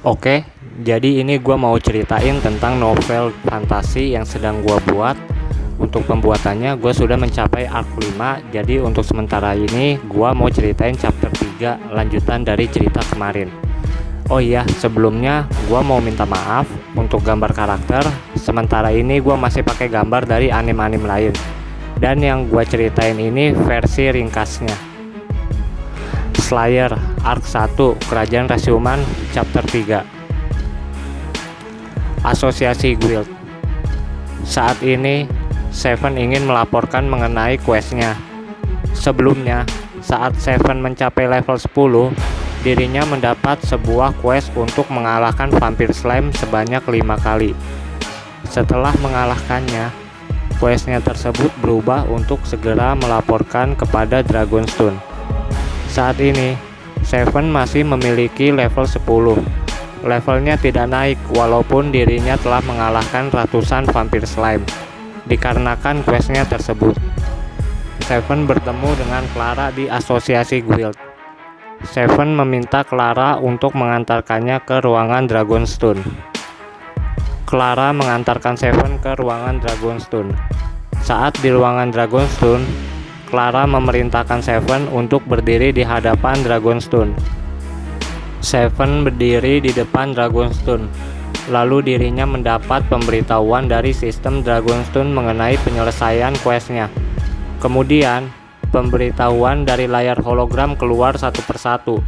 Oke, jadi ini gua mau ceritain tentang novel fantasi yang sedang gua buat. Untuk pembuatannya gua sudah mencapai arc 5. Jadi untuk sementara ini gua mau ceritain chapter 3 lanjutan dari cerita kemarin. Oh iya, sebelumnya gua mau minta maaf untuk gambar karakter. Sementara ini gua masih pakai gambar dari anime-anime lain. Dan yang gua ceritain ini versi ringkasnya. Slayer Arc 1 Kerajaan Rasiuman Chapter 3. Asosiasi Guild. Saat ini Seven ingin melaporkan mengenai questnya. Sebelumnya, saat Seven mencapai level 10, dirinya mendapat sebuah quest untuk mengalahkan vampir slime sebanyak 5 kali. Setelah mengalahkannya, questnya tersebut berubah untuk segera melaporkan kepada Dragonstone. Saat ini, Seven masih memiliki level 10. Levelnya tidak naik walaupun dirinya telah mengalahkan ratusan vampir slime. Dikarenakan questnya tersebut, Seven bertemu dengan Clara di asosiasi guild. Seven meminta Clara untuk mengantarkannya ke ruangan Dragonstone. Clara mengantarkan Seven ke ruangan Dragonstone. Saat di ruangan Dragonstone, Clara memerintahkan Seven untuk berdiri di hadapan Dragonstone. Seven berdiri di depan Dragonstone. Lalu dirinya mendapat pemberitahuan dari sistem Dragonstone mengenai penyelesaian questnya. Kemudian, pemberitahuan dari layar hologram keluar satu persatu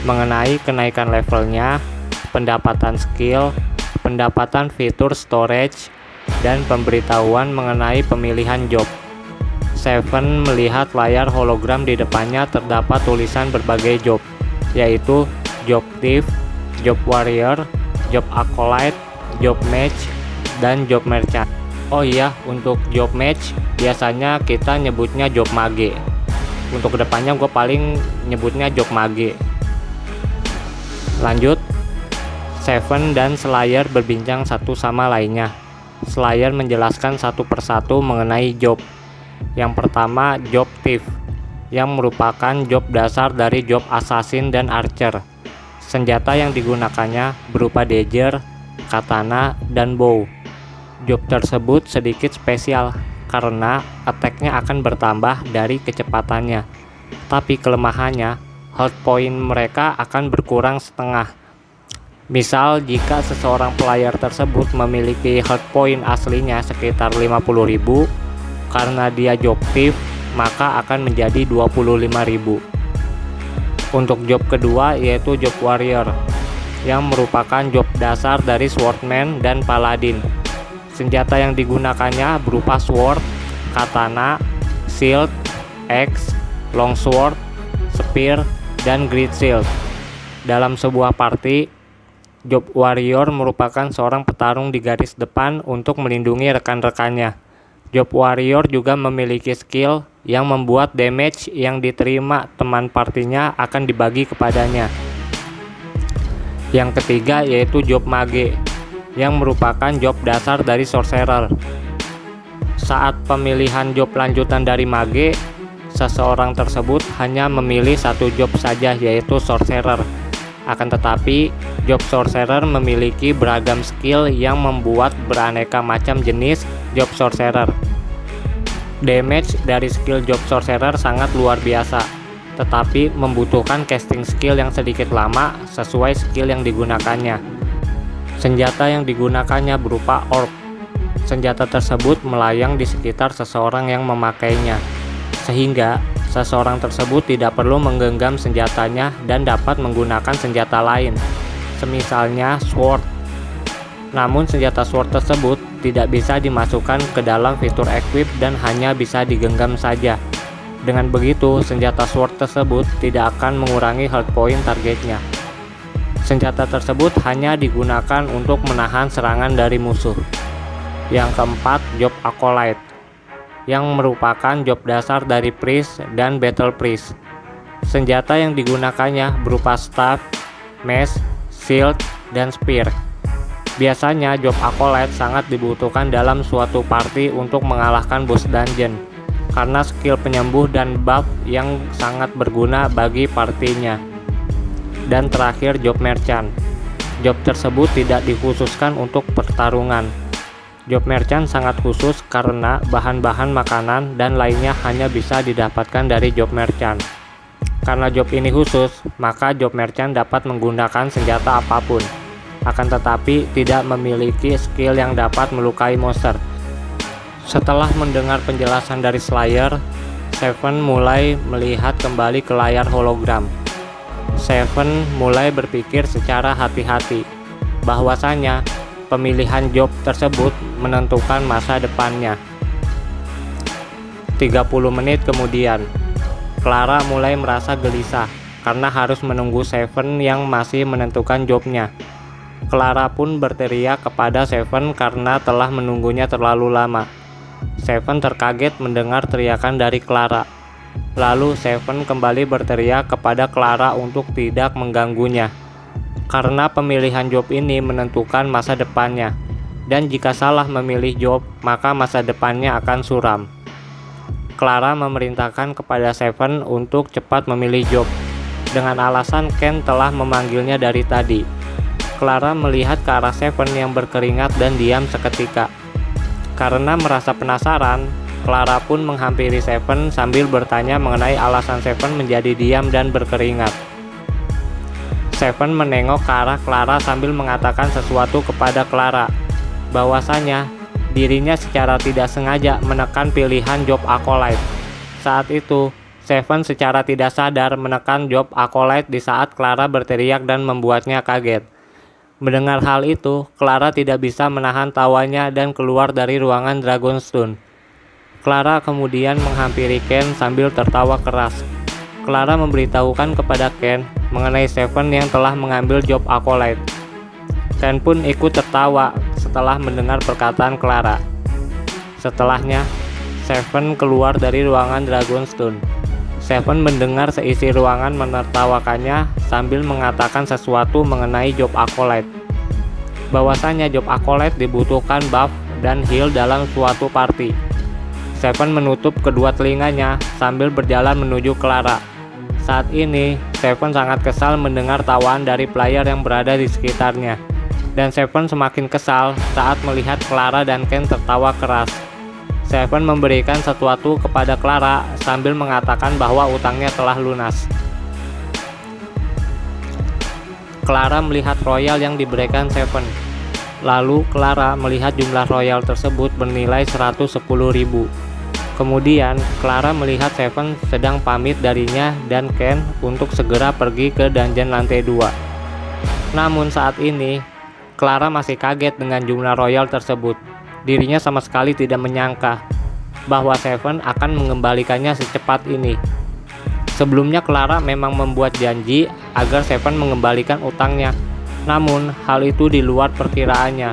mengenai kenaikan levelnya, pendapatan skill, pendapatan fitur storage, dan pemberitahuan mengenai pemilihan job. Seven melihat layar hologram di depannya terdapat tulisan berbagai job, yaitu job thief, job warrior, job acolyte, job mage, dan job merchant. Oh iya, untuk job mage biasanya kita nyebutnya job mage. Untuk kedepannya gue paling nyebutnya job mage. Lanjut, Seven dan Slayer berbincang satu sama lainnya. Slayer menjelaskan satu persatu mengenai job. Yang pertama, job thief, yang merupakan job dasar dari job assassin dan archer. Senjata yang digunakannya berupa dagger, katana, dan bow. Job tersebut sedikit spesial karena attack-nya akan bertambah dari kecepatannya. Tapi kelemahannya, health point mereka akan berkurang setengah. Misal jika seseorang player tersebut memiliki health point aslinya sekitar 50.000, karena dia job thief, maka akan menjadi 25.000. Untuk job kedua yaitu job warrior, yang merupakan job dasar dari swordman dan paladin. Senjata yang digunakannya berupa sword, katana, shield, axe, longsword, spear, dan great shield. Dalam sebuah party, job warrior merupakan seorang petarung di garis depan untuk melindungi rekan-rekannya. Job warrior juga memiliki skill yang membuat damage yang diterima teman partinya akan dibagi kepadanya. Yang ketiga yaitu job mage, yang merupakan job dasar dari sorcerer. Saat pemilihan job lanjutan dari mage, seseorang tersebut hanya memilih satu job saja, yaitu sorcerer. Akan tetapi, job sorcerer memiliki beragam skill yang membuat beraneka macam jenis job sorcerer. Damage dari skill job sorcerer sangat luar biasa, tetapi membutuhkan casting skill yang sedikit lama sesuai skill yang digunakannya. Senjata yang digunakannya berupa orb. Senjata tersebut melayang di sekitar seseorang yang memakainya, sehingga seseorang tersebut tidak perlu menggenggam senjatanya dan dapat menggunakan senjata lain, semisalnya sword. Namun senjata sword tersebut tidak bisa dimasukkan ke dalam fitur equip dan hanya bisa digenggam saja. Dengan begitu, senjata sword tersebut tidak akan mengurangi health point targetnya. Senjata tersebut hanya digunakan untuk menahan serangan dari musuh. Yang keempat, job acolyte, yang merupakan job dasar dari priest dan battle priest. Senjata yang digunakannya berupa staff, mace, shield, dan spear. Biasanya job acolyte sangat dibutuhkan dalam suatu party untuk mengalahkan boss dungeon, karena skill penyembuh dan buff yang sangat berguna bagi partinya. Dan terakhir job merchant, Job tersebut tidak dikhususkan untuk pertarungan. Job merchant sangat khusus karena bahan-bahan makanan dan lainnya hanya bisa didapatkan dari job merchant. Karena job ini khusus, maka job merchant dapat menggunakan senjata apapun, akan tetapi tidak memiliki skill yang dapat melukai monster. Setelah mendengar penjelasan dari Slayer, Seven mulai melihat kembali ke layar hologram. Seven mulai berpikir secara hati-hati, bahwasanya pemilihan job tersebut menentukan masa depannya. 30 menit kemudian, Clara mulai merasa gelisah karena harus menunggu Seven yang masih menentukan jobnya. Clara pun berteriak kepada Seven karena telah menunggunya terlalu lama. Seven terkaget mendengar teriakan dari Clara. Lalu Seven kembali berteriak kepada Clara untuk tidak mengganggunya, karena pemilihan job ini menentukan masa depannya, dan jika salah memilih job, maka masa depannya akan suram. Clara memerintahkan kepada Seven untuk cepat memilih job, dengan alasan Ken telah memanggilnya dari tadi. Clara melihat ke arah Seven yang berkeringat dan diam seketika. Karena merasa penasaran, Clara pun menghampiri Seven sambil bertanya mengenai alasan Seven menjadi diam dan berkeringat. Seven menengok ke arah Clara sambil mengatakan sesuatu kepada Clara, bahwasanya dirinya secara tidak sengaja menekan pilihan job Acolyte. Saat itu, Seven secara tidak sadar menekan job Acolyte di saat Clara berteriak dan membuatnya kaget. Mendengar hal itu, Clara tidak bisa menahan tawanya dan keluar dari ruangan Dragonstone. Clara kemudian menghampiri Ken sambil tertawa keras. Clara memberitahukan kepada Ken mengenai Seven yang telah mengambil job Acolyte. Ken pun ikut tertawa setelah mendengar perkataan Clara. Setelahnya, Seven keluar dari ruangan Dragonstone. Seven mendengar seisi ruangan menertawakannya sambil mengatakan sesuatu mengenai job Acolyte. Bahwasanya job Acolyte dibutuhkan buff dan heal dalam suatu party. Seven menutup kedua telinganya sambil berjalan menuju Clara. Saat ini, Seven sangat kesal mendengar tawaan dari player yang berada di sekitarnya. Dan Seven semakin kesal saat melihat Clara dan Ken tertawa keras. Seven memberikan sesuatu kepada Clara sambil mengatakan bahwa utangnya telah lunas. Clara melihat royal yang diberikan Seven. Lalu Clara melihat jumlah royal tersebut bernilai 110.000. Kemudian Clara melihat Seven sedang pamit darinya dan Ken untuk segera pergi ke dungeon lantai 2. Namun saat ini, Clara masih kaget dengan jumlah royal tersebut. Dirinya sama sekali tidak menyangka bahwa Seven akan mengembalikannya secepat ini. Sebelumnya Clara memang membuat janji agar Seven mengembalikan utangnya. Namun hal itu di luar perkiraannya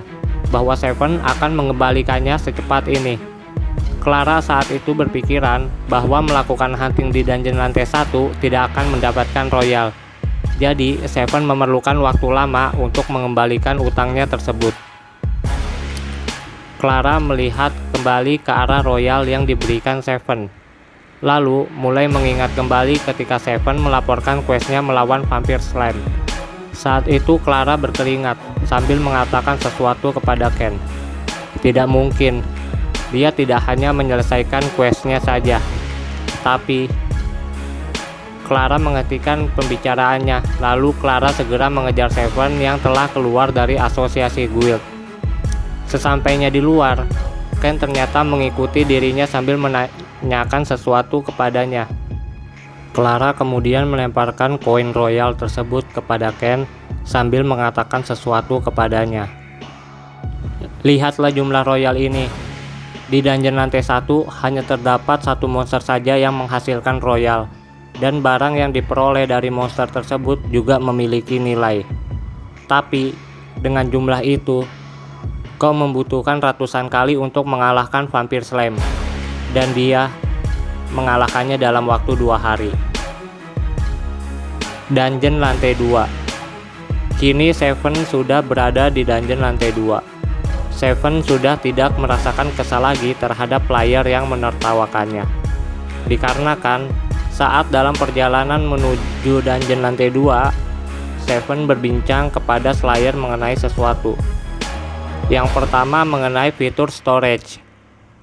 bahwa Seven akan mengembalikannya secepat ini. Clara saat itu berpikiran bahwa melakukan hunting di dungeon lantai 1 tidak akan mendapatkan royal. Jadi Seven memerlukan waktu lama untuk mengembalikan utangnya tersebut. Clara melihat kembali ke arah royal yang diberikan Seven. Lalu mulai mengingat kembali ketika Seven melaporkan questnya melawan Vampire Slam. Saat itu Clara berkeringat sambil mengatakan sesuatu kepada Ken. Tidak mungkin, dia tidak hanya menyelesaikan questnya saja, tapi Clara menghentikan pembicaraannya. Lalu Clara segera mengejar Seven yang telah keluar dari asosiasi guild. Sesampainya di luar, Ken ternyata mengikuti dirinya sambil menanyakan sesuatu kepadanya. Clara kemudian melemparkan koin royal tersebut kepada Ken sambil mengatakan sesuatu kepadanya. Lihatlah jumlah royal ini. Di dungeon lantai 1 hanya terdapat satu monster saja yang menghasilkan royal, dan barang yang diperoleh dari monster tersebut juga memiliki nilai. Tapi dengan jumlah itu, kau membutuhkan ratusan kali untuk mengalahkan Vampire Slam, dan dia mengalahkannya dalam waktu 2 hari. Dungeon lantai 2. Kini Seven sudah berada di dungeon lantai 2. Seven sudah tidak merasakan kesal lagi terhadap player yang menertawakannya. Dikarenakan saat dalam perjalanan menuju dungeon lantai 2, Seven berbincang kepada Slayer mengenai sesuatu. Yang pertama mengenai fitur storage.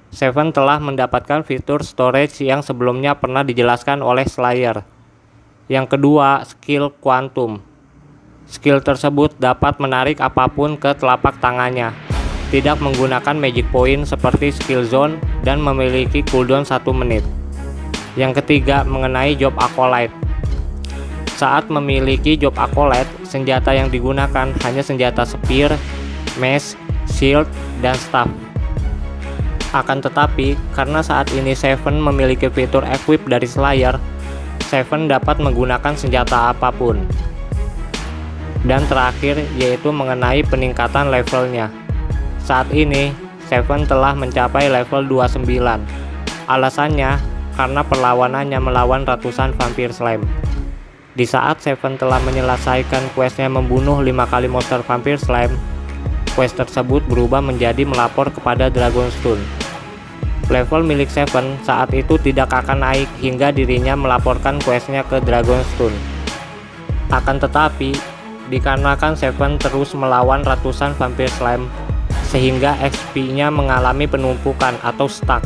Seven telah mendapatkan fitur storage yang sebelumnya pernah dijelaskan oleh Slayer. Yang kedua, skill quantum. Skill tersebut dapat menarik apapun ke telapak tangannya, tidak menggunakan magic point seperti skill zone, dan memiliki cooldown 1 menit. Yang ketiga, mengenai job acolyte. Saat memiliki job acolyte, senjata yang digunakan hanya senjata spear, mace, shield, dan staff. Akan tetapi, karena saat ini Seven memiliki fitur equip dari Slayer, Seven dapat menggunakan senjata apapun. Dan terakhir yaitu mengenai peningkatan levelnya. Saat ini Seven telah mencapai level 29. Alasannya karena perlawanannya melawan ratusan vampir slime. Di saat Seven telah menyelesaikan questnya membunuh 5 kali monster vampir slime, quest tersebut berubah menjadi melapor kepada Dragonstone. Level milik Seven saat itu tidak akan naik hingga dirinya melaporkan questnya ke Dragonstone. Akan tetapi dikarenakan Seven terus melawan ratusan vampir slime, sehingga XP-nya mengalami penumpukan atau stuck.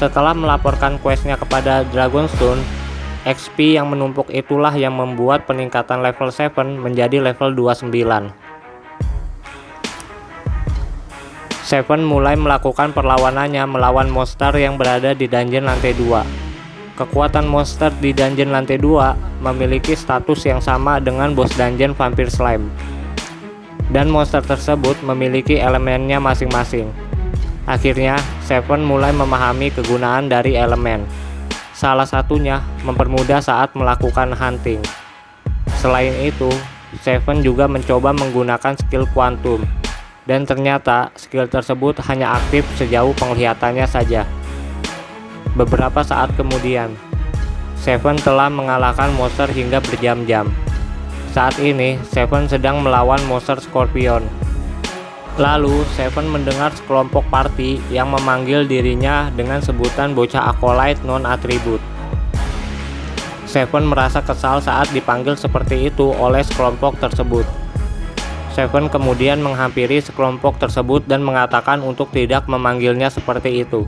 Setelah melaporkan questnya kepada Dragonstone, XP yang menumpuk itulah yang membuat peningkatan level Seven menjadi level 29. Seven mulai melakukan perlawanannya melawan monster yang berada di dungeon lantai 2. Kekuatan monster di dungeon lantai 2 memiliki status yang sama dengan boss dungeon vampir slime. Dan monster tersebut memiliki elemennya masing-masing. Akhirnya, Seven mulai memahami kegunaan dari elemen. Salah satunya mempermudah saat melakukan hunting. Selain itu, Seven juga mencoba menggunakan skill quantum. Dan ternyata skill tersebut hanya aktif sejauh penglihatannya saja. Beberapa saat kemudian, Seven telah mengalahkan monster hingga berjam-jam. Saat ini, Seven sedang melawan monster Scorpion. Lalu, Seven mendengar sekelompok party yang memanggil dirinya dengan sebutan bocah acolyte non-atribut. Seven merasa kesal saat dipanggil seperti itu oleh sekelompok tersebut. Seven kemudian menghampiri sekelompok tersebut dan mengatakan untuk tidak memanggilnya seperti itu.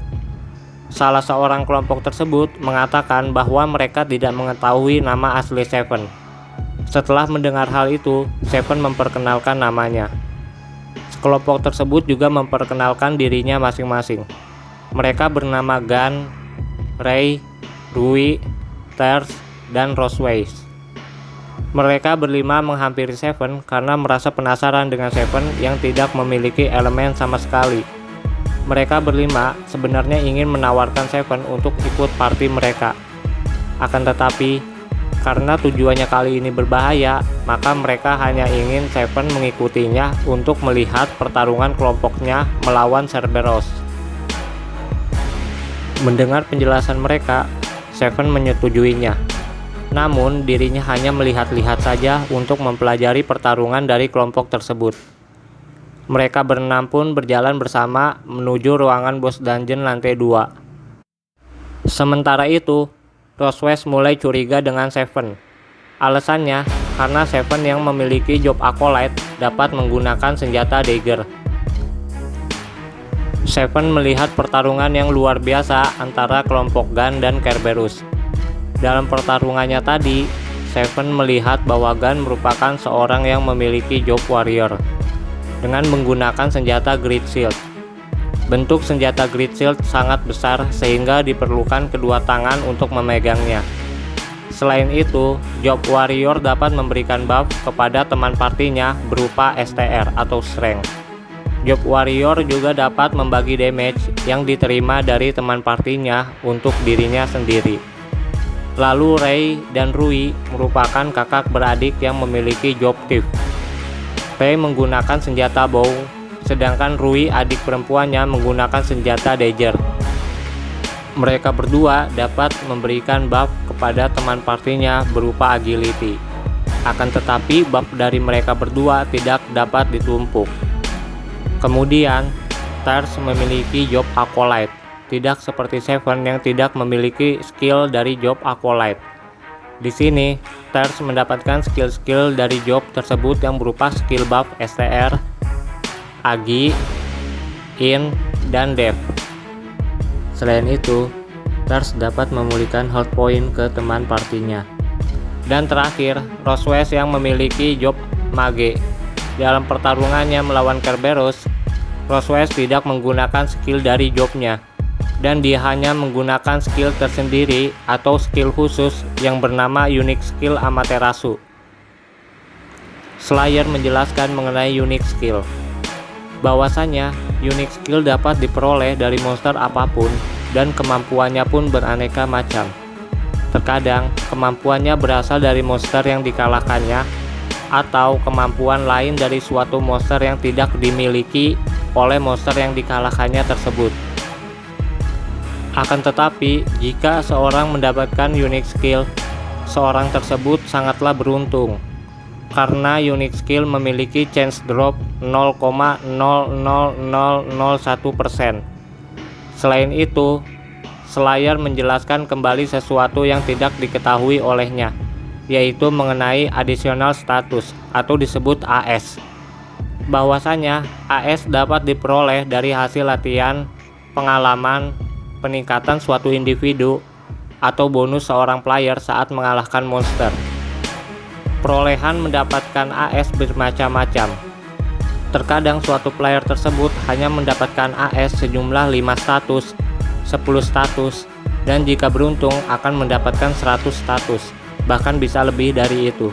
Salah seorang kelompok tersebut mengatakan bahwa mereka tidak mengetahui nama asli Seven. Setelah mendengar hal itu, Seven memperkenalkan namanya. Sekelompok tersebut juga memperkenalkan dirinya masing-masing. Mereka bernama Gun, Ray, Rui, Ters, dan Roseways. Mereka berlima menghampiri Seven karena merasa penasaran dengan Seven yang tidak memiliki elemen sama sekali. Mereka berlima sebenarnya ingin menawarkan Seven untuk ikut party mereka. Akan tetapi, karena tujuannya kali ini berbahaya, maka mereka hanya ingin Seven mengikutinya untuk melihat pertarungan kelompoknya melawan Cerberus. Mendengar penjelasan mereka, Seven menyetujuinya. Namun, dirinya hanya melihat-lihat saja untuk mempelajari pertarungan dari kelompok tersebut. Mereka berenam pun berjalan bersama menuju ruangan boss dungeon lantai 2. Sementara itu, Roseways mulai curiga dengan Seven. Alasannya, karena Seven yang memiliki job acolyte dapat menggunakan senjata dagger. Seven melihat pertarungan yang luar biasa antara kelompok Gun dan Cerberus. Dalam pertarungannya tadi, Seven melihat bahwa Gun merupakan seorang yang memiliki job warrior dengan menggunakan senjata Great Shield. Bentuk senjata Great Shield sangat besar sehingga diperlukan kedua tangan untuk memegangnya. Selain itu, Job Warrior dapat memberikan buff kepada teman partinya berupa STR atau Strength. Job Warrior juga dapat membagi damage yang diterima dari teman partinya untuk dirinya sendiri. Lalu Ray dan Rui merupakan kakak beradik yang memiliki Job Thief. Ray menggunakan senjata bow, sedangkan Rui adik perempuannya menggunakan senjata dagger. Mereka berdua dapat memberikan buff kepada teman partinya berupa agility. Akan tetapi buff dari mereka berdua tidak dapat ditumpuk. Kemudian, Ters memiliki job acolyte, tidak seperti Seven yang tidak memiliki skill dari job acolyte. Di sini, Ters mendapatkan skill-skill dari job tersebut yang berupa skill buff STR, Agi, In, dan Dev. Selain itu, Ters dapat memulihkan health point ke teman partinya. Dan terakhir, Roswes yang memiliki job Mage. Dalam pertarungannya melawan Kerberos, Roswes tidak menggunakan skill dari jobnya, dan dia hanya menggunakan skill tersendiri atau skill khusus yang bernama Unique Skill Amaterasu. Slayer menjelaskan mengenai Unique Skill, bahwasanya Unique Skill dapat diperoleh dari monster apapun dan kemampuannya pun beraneka macam. Terkadang kemampuannya berasal dari monster yang dikalahkannya atau kemampuan lain dari suatu monster yang tidak dimiliki oleh monster yang dikalahkannya tersebut. Akan tetapi, jika seorang mendapatkan unique skill, seorang tersebut sangatlah beruntung, karena unique skill memiliki chance drop 0,00001%. Selain itu, Slayer menjelaskan kembali sesuatu yang tidak diketahui olehnya, yaitu mengenai additional status atau disebut AS. Bahwasanya AS dapat diperoleh dari hasil latihan, pengalaman, peningkatan suatu individu, atau bonus seorang player saat mengalahkan monster. Perolehan mendapatkan AS bermacam-macam. Terkadang suatu player tersebut hanya mendapatkan AS sejumlah 5 status, 10 status, dan jika beruntung akan mendapatkan 100 status, bahkan bisa lebih dari itu.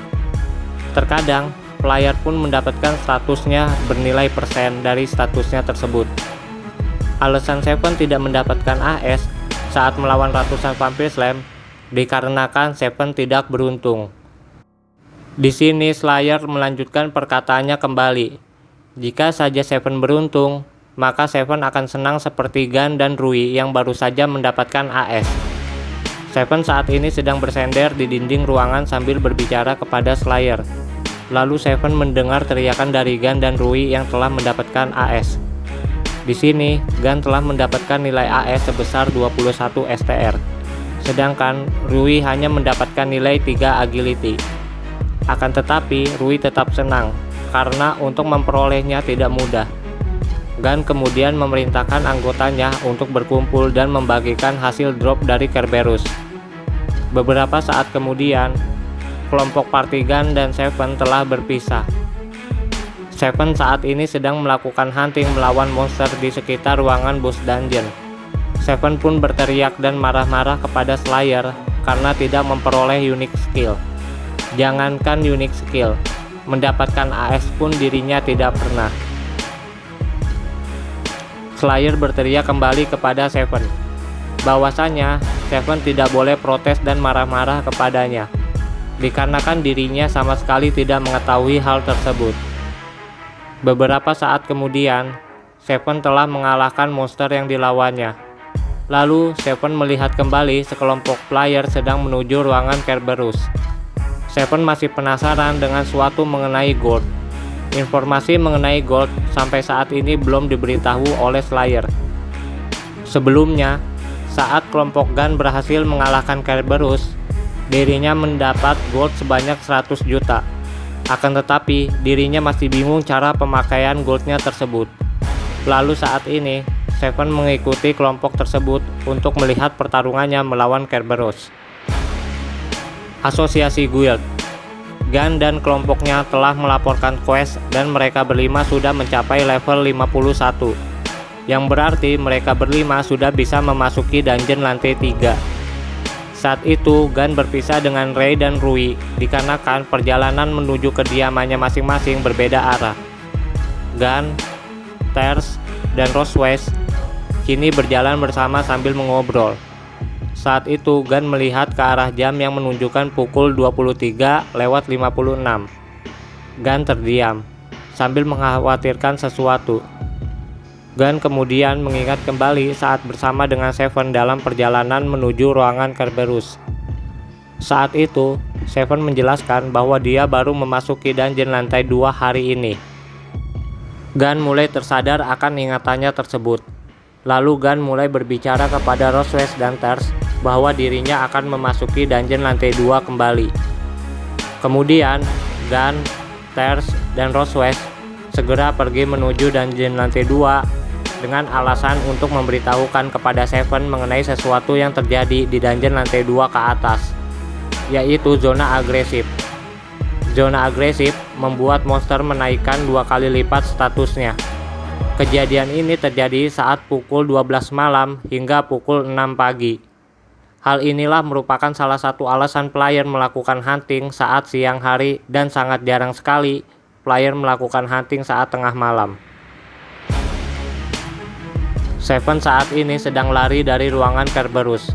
Terkadang, player pun mendapatkan statusnya bernilai persen dari statusnya tersebut. Alasan Seven tidak mendapatkan AS saat melawan ratusan Vampire Slam dikarenakan Seven tidak beruntung. Di sini Slayer melanjutkan perkataannya kembali. Jika saja Seven beruntung, maka Seven akan senang seperti Gun dan Rui yang baru saja mendapatkan AS. Seven saat ini sedang bersender di dinding ruangan sambil berbicara kepada Slayer. Lalu Seven mendengar teriakan dari Gun dan Rui yang telah mendapatkan AS. Di sini, Gun telah mendapatkan nilai AS sebesar 21 STR, sedangkan Rui hanya mendapatkan nilai 3 agility. Akan tetapi, Rui tetap senang, karena untuk memperolehnya tidak mudah. Gun kemudian memerintahkan anggotanya untuk berkumpul dan membagikan hasil drop dari Kerberos. Beberapa saat kemudian, kelompok party Gun dan Seven telah berpisah. Seven saat ini sedang melakukan hunting melawan monster di sekitar ruangan boss dungeon. Seven pun berteriak dan marah-marah kepada Slayer karena tidak memperoleh unique skill. Jangankan unique skill, mendapatkan AS pun dirinya tidak pernah. Slayer berteriak kembali kepada Seven, bahwasanya Seven tidak boleh protes dan marah-marah kepadanya, dikarenakan dirinya sama sekali tidak mengetahui hal tersebut. Beberapa saat kemudian, Seven telah mengalahkan monster yang dilawannya. Lalu, Seven melihat kembali sekelompok player sedang menuju ruangan Kerberos. Seven masih penasaran dengan suatu mengenai Gold. Informasi mengenai Gold sampai saat ini belum diberitahu oleh Slayer. Sebelumnya, saat kelompok Gun berhasil mengalahkan Kerberos, dirinya mendapat Gold sebanyak 100 juta. Akan tetapi, dirinya masih bingung cara pemakaian goldnya tersebut. Lalu saat ini, Seven mengikuti kelompok tersebut untuk melihat pertarungannya melawan Kerberos. Asosiasi Guild. Gun dan kelompoknya telah melaporkan quest dan mereka berlima sudah mencapai level 51, yang berarti mereka berlima sudah bisa memasuki dungeon lantai 3. Saat itu, Gun berpisah dengan Ray dan Rui dikarenakan perjalanan menuju kediamannya masing-masing berbeda arah. Gun, Ters, dan Roswes kini berjalan bersama sambil mengobrol. Saat itu, Gun melihat ke arah jam yang menunjukkan pukul 23:56. Gun terdiam, sambil mengkhawatirkan sesuatu. Gun kemudian mengingat kembali saat bersama dengan Seven dalam perjalanan menuju ruangan Kerberos. Saat itu, Seven menjelaskan bahwa dia baru memasuki dungeon lantai 2 hari ini. Gun mulai tersadar akan ingatannya tersebut. Lalu Gun mulai berbicara kepada Roswes dan Ters bahwa dirinya akan memasuki dungeon lantai 2 kembali. Kemudian, Gunn, Tears, dan Roswell segera pergi menuju dungeon lantai 2 dengan alasan untuk memberitahukan kepada Seven mengenai sesuatu yang terjadi di dungeon lantai 2 ke atas, yaitu zona agresif. Zona agresif membuat monster menaikkan 2 kali lipat statusnya. Kejadian ini terjadi saat pukul 12 malam hingga pukul 6 pagi. Hal inilah merupakan salah satu alasan player melakukan hunting saat siang hari dan sangat jarang sekali player melakukan hunting saat tengah malam. Seven saat ini sedang lari dari ruangan Kerberos.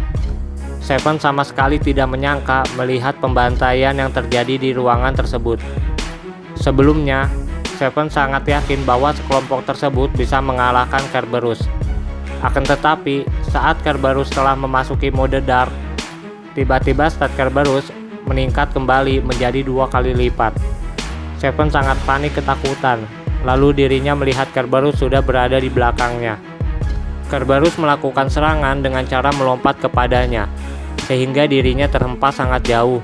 Seven sama sekali tidak menyangka melihat pembantaian yang terjadi di ruangan tersebut. Sebelumnya, Seven sangat yakin bahwa sekelompok tersebut bisa mengalahkan Kerberos. Akan tetapi, saat Kerberos telah memasuki mode dark, tiba-tiba stat Kerberos meningkat kembali menjadi 2 kali lipat. Seven sangat panik ketakutan, lalu dirinya melihat Kerberos sudah berada di belakangnya. Kerberos melakukan serangan dengan cara melompat kepadanya, sehingga dirinya terhempas sangat jauh.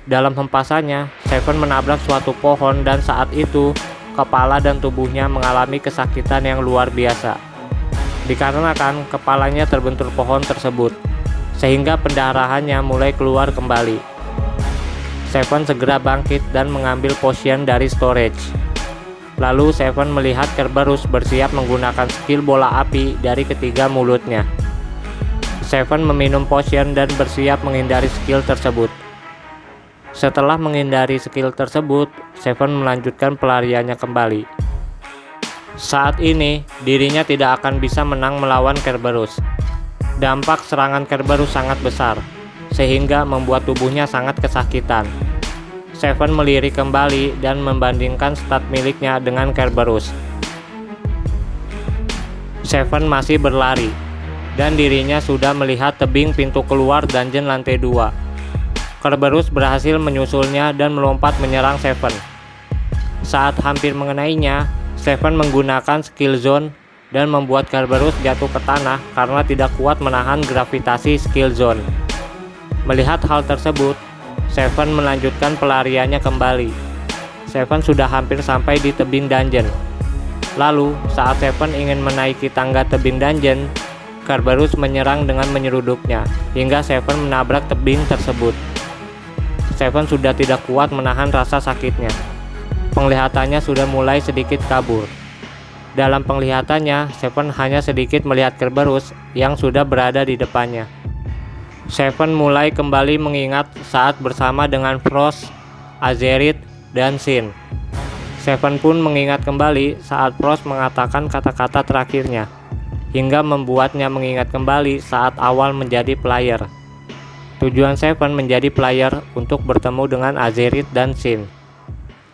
Dalam hempasannya, Seven menabrak suatu pohon dan saat itu, kepala dan tubuhnya mengalami kesakitan yang luar biasa. Dikarenakan kepalanya terbentur pohon tersebut, sehingga pendarahannya mulai keluar kembali. Seven segera bangkit dan mengambil potion dari storage. Lalu Seven melihat Kerberos bersiap menggunakan skill bola api dari ketiga mulutnya. Seven meminum potion dan bersiap menghindari skill tersebut. Setelah menghindari skill tersebut, Seven melanjutkan pelariannya kembali. Saat ini, dirinya tidak akan bisa menang melawan Kerberos. Dampak serangan Kerberos sangat besar, sehingga membuat tubuhnya sangat kesakitan. Seven melirik kembali dan membandingkan stat miliknya dengan Kerberos. Seven masih berlari, dan dirinya sudah melihat tebing pintu keluar dungeon lantai 2. Kerberos berhasil menyusulnya dan melompat menyerang Seven. Saat hampir mengenainya, Seven menggunakan skill zone dan membuat Kerberos jatuh ke tanah karena tidak kuat menahan gravitasi skill zone. Melihat hal tersebut, Seven melanjutkan pelariannya kembali. Seven sudah hampir sampai di tebing dungeon. Lalu, saat Seven ingin menaiki tangga tebing dungeon, Kerberos menyerang dengan menyeruduknya, hingga Seven menabrak tebing tersebut. Seven sudah tidak kuat menahan rasa sakitnya. Penglihatannya sudah mulai sedikit kabur. Dalam penglihatannya, Seven hanya sedikit melihat Kerberos yang sudah berada di depannya. Seven mulai kembali mengingat saat bersama dengan Frost, Azerit, dan Sin. Seven pun mengingat kembali saat Frost mengatakan kata-kata terakhirnya, hingga membuatnya mengingat kembali saat awal menjadi player. Tujuan Seven menjadi player untuk bertemu dengan Azerit dan Sin.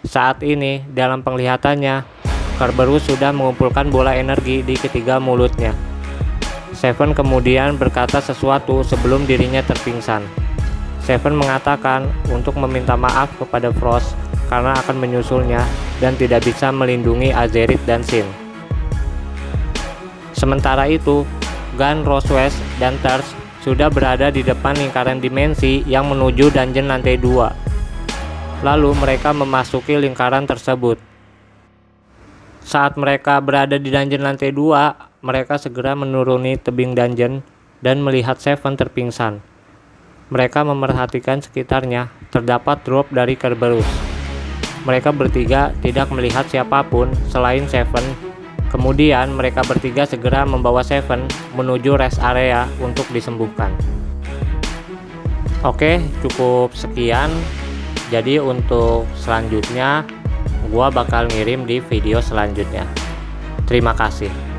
Saat ini, dalam penglihatannya, Kerberos sudah mengumpulkan bola energi di ketiga mulutnya. Seven kemudian berkata sesuatu sebelum dirinya terpingsan. Seven mengatakan untuk meminta maaf kepada Frost karena akan menyusulnya dan tidak bisa melindungi Azerit dan Sin. Sementara itu, Gunn, Roswell, dan Tears sudah berada di depan lingkaran dimensi yang menuju dungeon lantai 2. Lalu mereka memasuki lingkaran tersebut. Saat mereka berada di dungeon lantai 2, mereka segera menuruni tebing dungeon dan melihat Seven terpingsan. Mereka memerhatikan sekitarnya, terdapat drop dari Kerberos. Mereka bertiga tidak melihat siapapun selain Seven. Kemudian mereka bertiga segera membawa Seven menuju rest area untuk disembuhkan. Oke, cukup sekian. Jadi untuk selanjutnya gua bakal ngirim di video selanjutnya. Terima kasih.